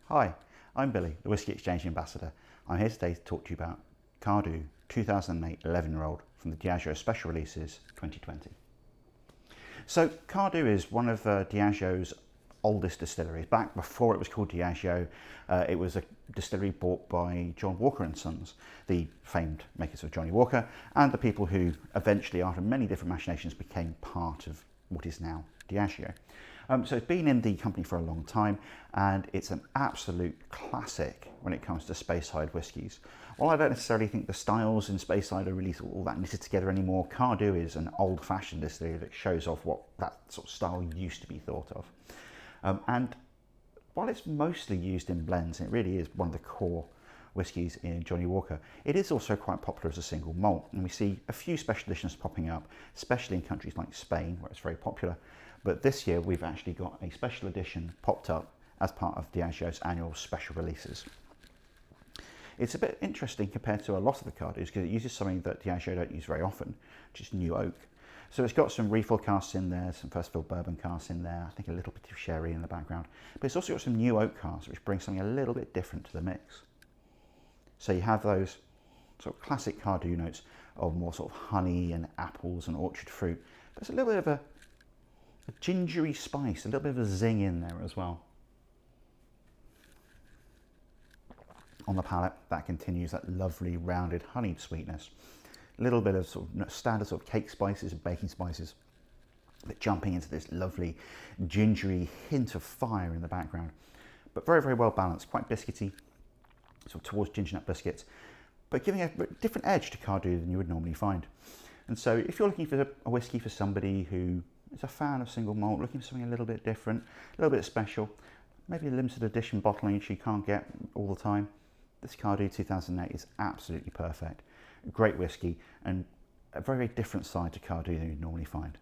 Hi, I'm Billy, the Whiskey Exchange Ambassador. I'm here today to talk to you about Cardhu 2008 11-year-old from the Diageo Special Releases 2020. So Cardhu is one of Diageo's oldest distilleries. Back before it was called Diageo, it was a distillery bought by John Walker and Sons, the famed makers of Johnnie Walker, and the people who eventually, after many different machinations, became part of what is now Diageo. So it's been in the company for a long time, and it's an absolute classic when it comes to Speyside whiskies. While I don't necessarily think the styles in Speyside are really all that knitted together anymore, Cardhu is an old-fashioned distillery that shows off what that sort of style used to be thought of. And while it's mostly used in blends, it really is one of the core whiskies in Johnnie Walker, it is also quite popular as a single malt, and we see a few special editions popping up, especially in countries like Spain, where it's very popular. But this year we've actually got a special edition popped up as part of Diageo's annual special releases. It's a bit interesting compared to a lot of the Cardhus because it uses something that Diageo don't use very often, which is new oak. So it's got some refill casks in there, some first fill bourbon casks in there, I think a little bit of sherry in the background. But it's also got some new oak casks which bring something a little bit different to the mix. So you have those sort of classic Cardhu notes of more sort of honey and apples and orchard fruit. But it's a little bit of a gingery spice, a little bit of a zing in there as well. On the palate, that continues that lovely rounded honeyed sweetness. A little bit of sort of standard sort of cake spices and baking spices, but jumping into this lovely gingery hint of fire in the background. But very, very well balanced, quite biscuity, sort of towards ginger nut biscuits, but giving a different edge to Cardhu than you would normally find. And so if you're looking for a whiskey for somebody who is a fan of single malt, looking for something a little bit different, a little bit special, maybe a limited edition bottling which you can't get all the time, this Cardhu 2008 is absolutely perfect. Great whiskey and a very, very different side to Cardhu than you'd normally find.